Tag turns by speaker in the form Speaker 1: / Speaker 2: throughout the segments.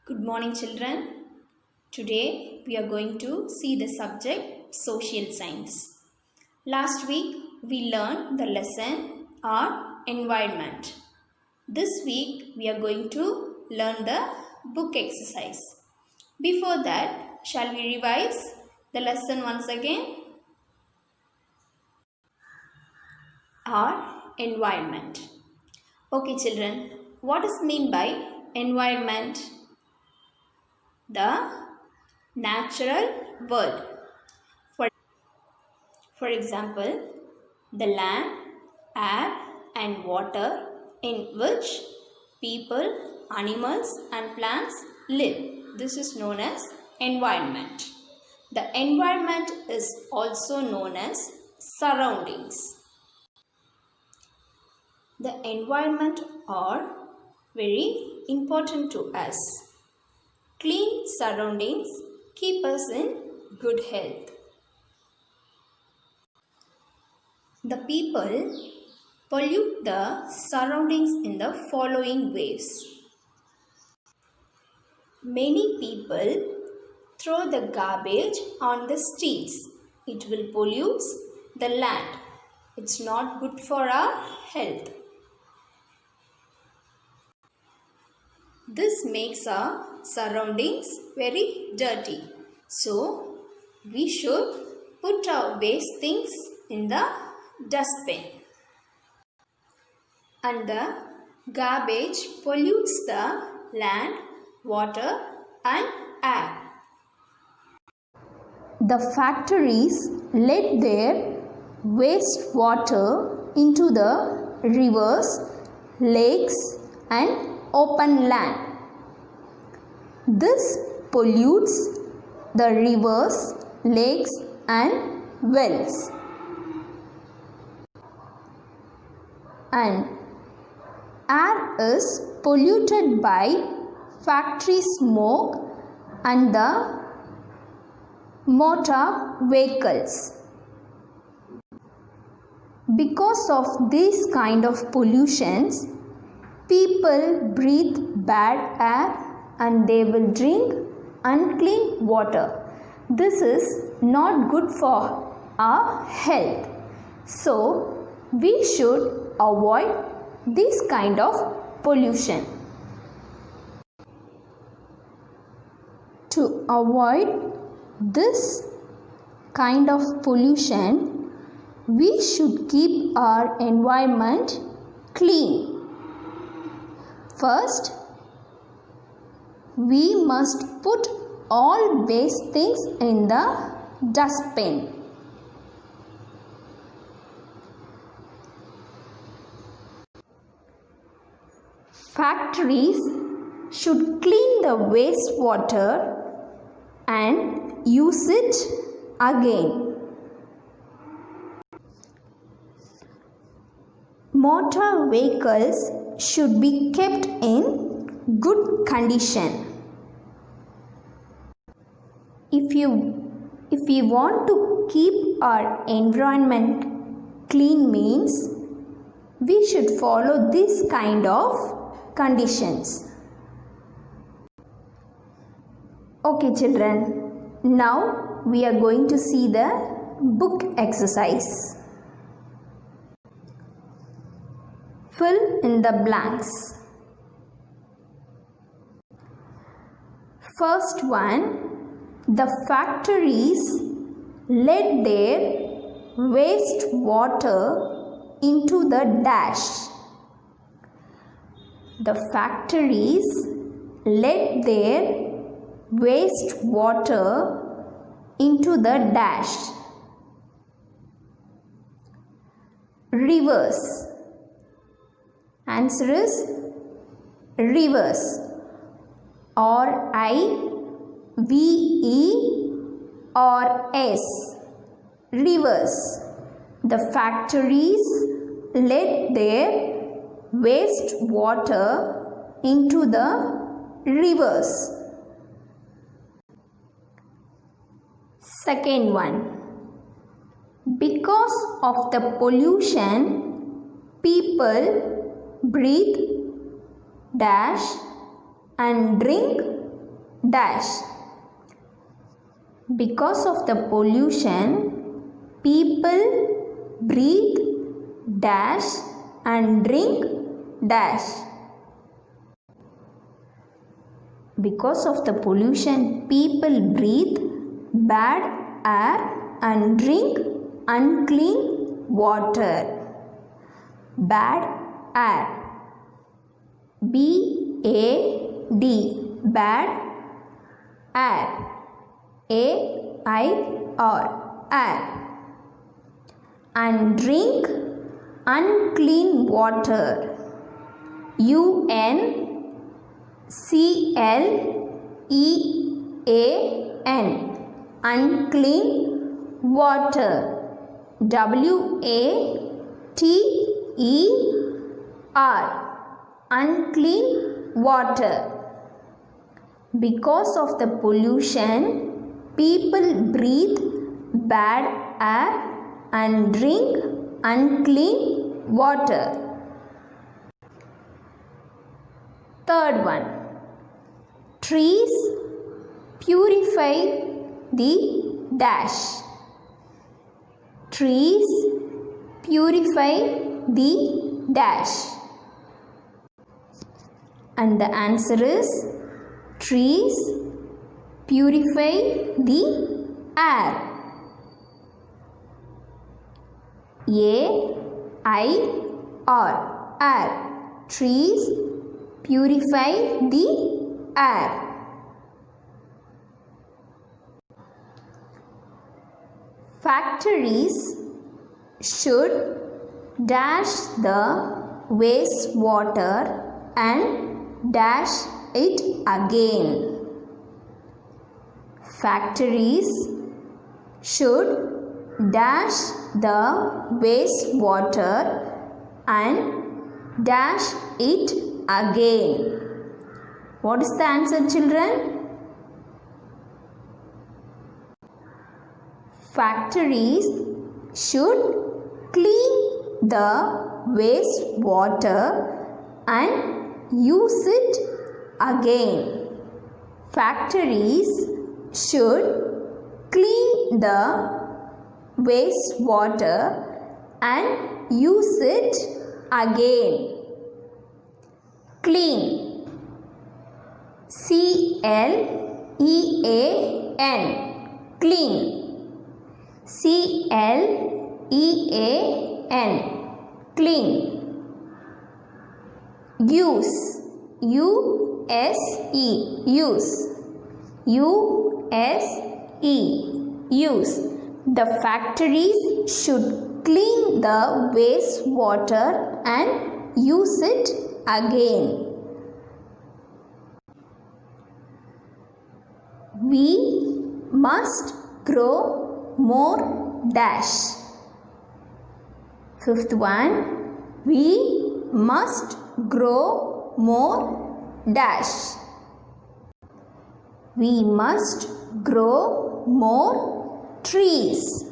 Speaker 1: Good morning, children. Today we are going to see the subject social science. Last week we learned the lesson on environment. This week we are going to learn the book exercise. Before that, shall we revise the lesson once again? Our environment. Okay, children, what is mean by environment? The natural world. For example, the land, air and water in which people, animals and plants live. This is known as environment. The environment is also known as surroundings. The environment are very important to us. Clean surroundings keep us in good health. The people pollute the surroundings in the following ways. Many people throw the garbage on the streets. It will pollute the land. It's not good for our health. This makes our surroundings very dirty. So, we should put our waste things in the dustbin. And the garbage pollutes the land, water and air. The factories let their waste water into the rivers, lakes and open land. This pollutes the rivers, lakes and wells. And air is polluted by factory smoke and the motor vehicles. Because of these kind of pollutions, people breathe bad air and they will drink unclean water. This is not good for our health. So, we should avoid this kind of pollution. To avoid this kind of pollution, we should keep our environment clean. First, we must put all waste things in the dustbin. Factories should clean the wastewater and use it again. Motor vehicles should be kept in good condition. If we want to keep our environment clean means we should follow this kind of conditions. Okay, children, now we are going to see the book exercise. Fill in the blanks. First one, the factories let their waste water into the dash. The factories let their waste water into the dash. Rivers. Answer is rivers. R-I-V-E-R-S. Rivers. The factories let their waste water into the rivers. Second one. Because of the pollution, people breathe dash and drink dash. Because of the pollution, people breathe dash and drink dash. Because of the pollution, people breathe bad air and drink unclean water. Bad air. B-A-D. Bad air. A-I-R. Air. And drink unclean water. U-N-C-L-E-A-N. Unclean water. W-A-T-E-R. Unclean water. Because of the pollution, people breathe bad air and drink unclean water. Third one. Trees purify the dash. Trees purify the dash. And the answer is trees purify the air. A-I-R. Air. Trees purify the air. Factories should dash the wastewater and dash it again. Factories should dash the wastewater and dash it again. What is the answer, children? Factories should clean the wastewater and use it again. Factories should clean the wastewater and use it again. Clean. C-L-E-A-N. Clean. C-L-E-A-N. Clean. Use. U-S-E. Use. U-S-E. Use. The factories should clean the wastewater and use it again. We must grow more dash. Fifth one. We must grow more dash. We must grow more trees.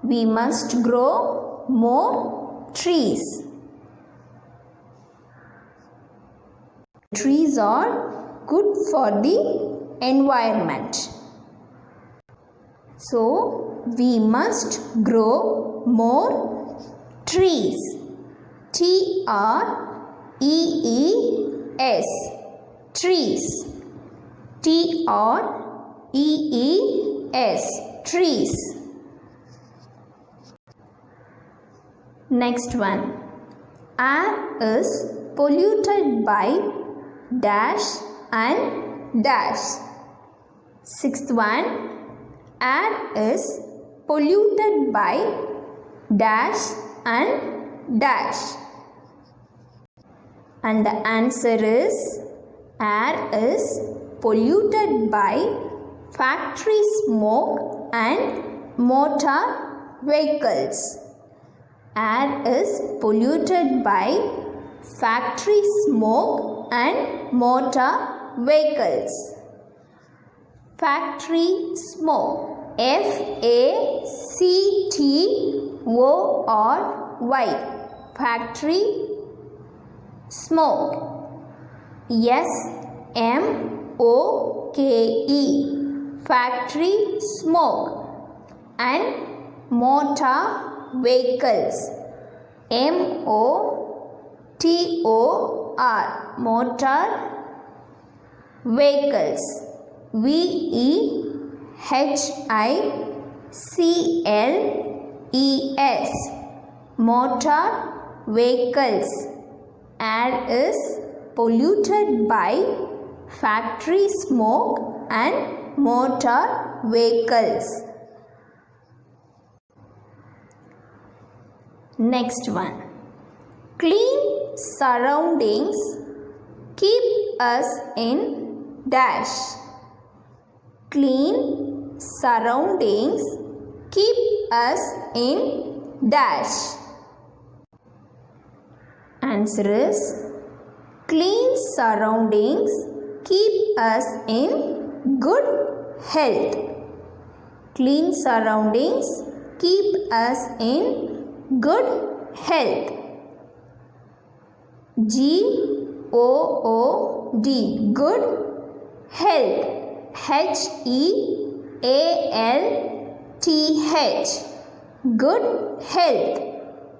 Speaker 1: We must grow more trees. Trees are good for the environment. So, we must grow more trees. T-R-E-E-S. Trees. T-R-E-E-S. Trees. Next one. Air is polluted by dash and dash. Sixth one. Air is polluted by dash and dash. And the answer is air is polluted by factory smoke and motor vehicles. Air is polluted by factory smoke and motor vehicles. Factory smoke. F-A-C-T-O-R-Y. Factory smoke. S-M-O-K-E. factory smoke, and motor vehicles, MOTOR, motor vehicles, VEHICLES, motor vehicles. Air is polluted by factory smoke and motor vehicles. Next one. Clean surroundings keep us in dash. Clean surroundings keep us in dash. Answer is clean surroundings keep us in good health. Clean surroundings keep us in good health. GOOD, good health. HEALTH, good health.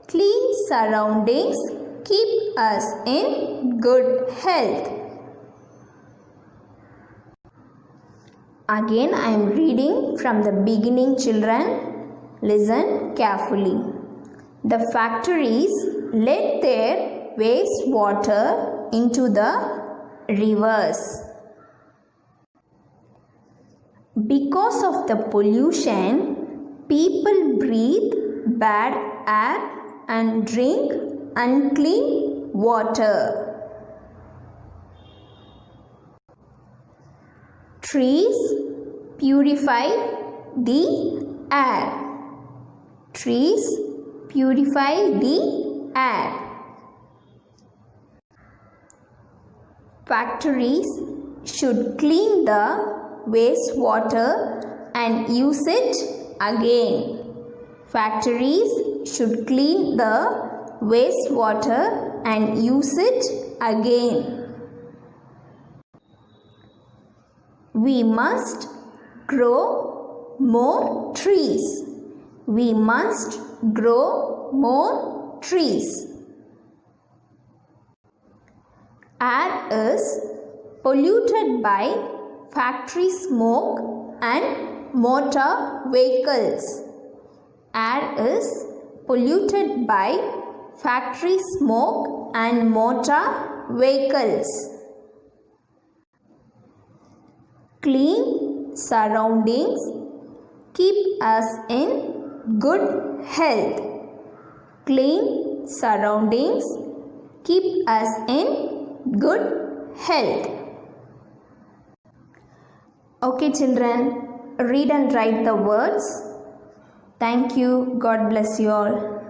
Speaker 1: Clean surroundings keep us in good health. Again I am reading from the beginning, children. Listen carefully. The factories let their wastewater into the rivers. Because of the pollution, people breathe bad air and drink unclean water. Trees purify the air. Trees purify the air. Factories should clean the wastewater and use it again. Factories should clean the wastewater and use it again. We must grow more trees. We must grow more trees. Air is polluted by factory smoke and motor vehicles. Air is polluted by factory smoke and motor vehicles. Clean surroundings keep us in good health. Clean surroundings keep us in good health. Okay children, read and write the words. Thank you. God bless you all.